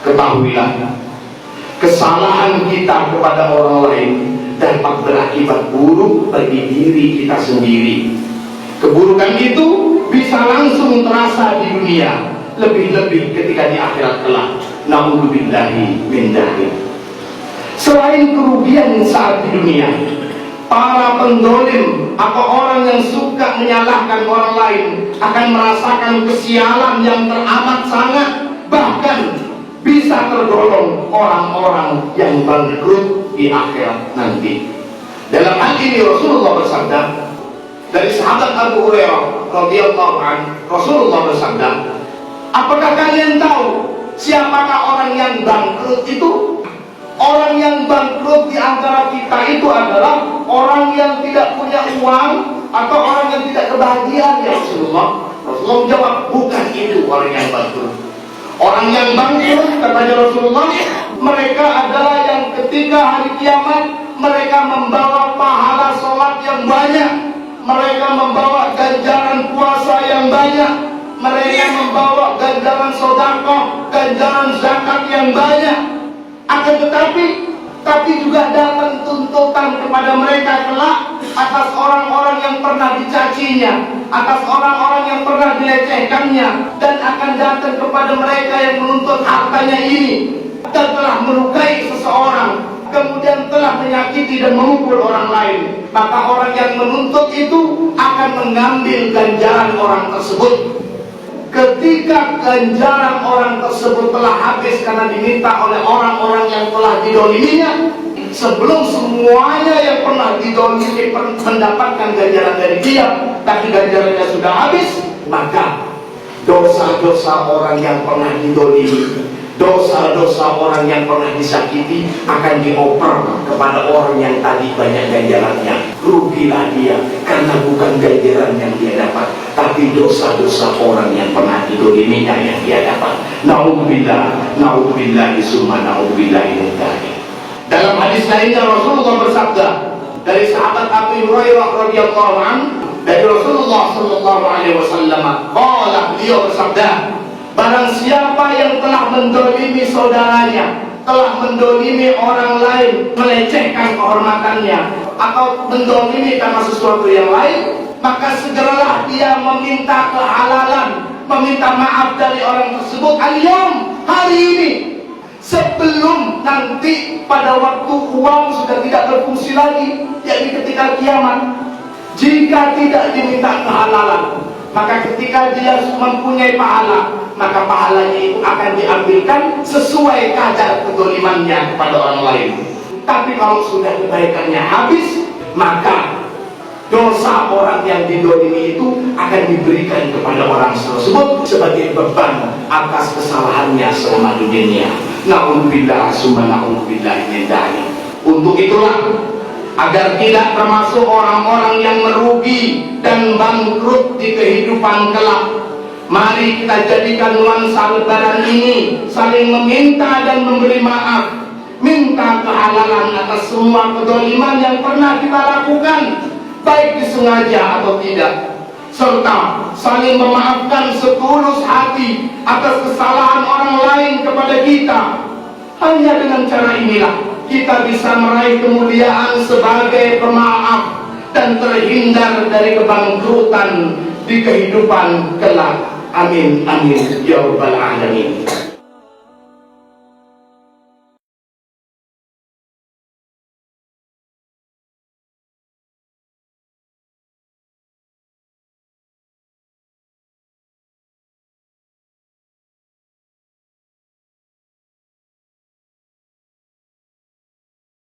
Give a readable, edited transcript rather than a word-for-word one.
Ketahuilah, kesalahan kita kepada orang lain dapat berakibat buruk bagi diri kita sendiri. Keburukan itu bisa langsung terasa di dunia, lebih-lebih ketika di akhirat kelak. Na'udzubillahi min dzalik. Selain kerugian saat di dunia, para pendolim atau orang yang suka menyalahkan orang lain akan merasakan kesialan yang teramat sangat, bahkan bisa tergolong orang-orang yang bangkrut di akhirat nanti. Dalam hal ini Rasulullah bersabda, dari sahabat Abu Hurairah radhiyallahu anhu, Rasulullah bersabda, apakah kalian tahu siapakah orang yang bangkrut itu? Orang yang bangkrut di antara kita itu adalah orang yang tidak punya uang atau orang yang tidak kebahagiaan, ya Rasulullah. Rasulullah menjawab, bukan itu orang yang bangkrut. Orang yang bangkrut, katanya Rasulullah, mereka adalah yang ketika hari kiamat mereka membawa pahala sholat yang banyak, mereka membawa ganjaran puasa yang banyak, mereka membawa ganjaran sedekah, ganjaran zakat yang banyak. Akan tetapi juga datang tuntutan kepada mereka kelak atas orang-orang yang pernah dicacinya, atas orang-orang yang pernah dilecehkannya, dan akan datang kepada mereka yang menuntut hartanya ini dan telah melukai seseorang, kemudian telah menyakiti dan memukul orang lain. Maka orang yang menuntut itu akan mengambil ganjaran orang tersebut. Ketika ganjaran orang tersebut telah habis karena diminta oleh orang-orang yang telah didoliminya, sebelum semuanya yang pernah didolimi mendapatkan ganjaran dari dia, tapi ganjarannya sudah habis, maka dosa-dosa orang yang pernah didolimi, dosa-dosa orang yang pernah disakiti akan dioper kepada orang yang tadi banyak ganjarannya. Rugilah dia karena bukan ganjaran yang dia dapat, tapi dosa-dosa orang yang pernah didoliminya yang dia dapat. Na'udzubillah, na'udzubillah, summa na'udzubillah min dzalik. Dalam hadis lainnya Rasulullah bersabda, dari sahabat Abu Hurairah radhiyallahu anhu, dari Rasulullah sallallahu alaihi wasallam, qala, beliau bersabda, barang siapa yang telah mendolimi saudaranya, telah mendolimi orang lain, melecehkan kehormatannya, atau mendolimi karena sesuatu yang lain, maka segeralah dia meminta kehalalan, meminta maaf dari orang tersebut al-yawm, hari ini, sebelum nanti pada waktu uang sudah tidak berfungsi lagi, yakni ketika kiamat. Jika tidak diminta kehalalan, maka ketika dia mempunyai pahala, maka pahalanya itu akan diambilkan sesuai kadar kedolimannya kepada orang lain. Tapi kalau sudah kebaikannya habis, maka dosa orang yang didolimi itu akan diberikan kepada orang tersebut sebagai beban atas kesalahannya selama dunia. Na'udzubillah, summa na'udzubillah min dzalik. Untuk itulah, agar tidak termasuk orang-orang yang merugi dan bangkrut di kehidupan kelak, mari kita jadikan nuansa lebaran ini saling meminta dan memberi maaf, minta kehalalan atas semua kedoliman yang pernah kita lakukan, baik disengaja atau tidak, serta saling memaafkan setulus hati atas kesalahan orang lain kepada kita. Hanya dengan cara inilah kita bisa meraih kemuliaan sebagai pemaaf dan terhindar dari kebangkrutan di kehidupan kelak. Amin, amin, ya rabbal alamin.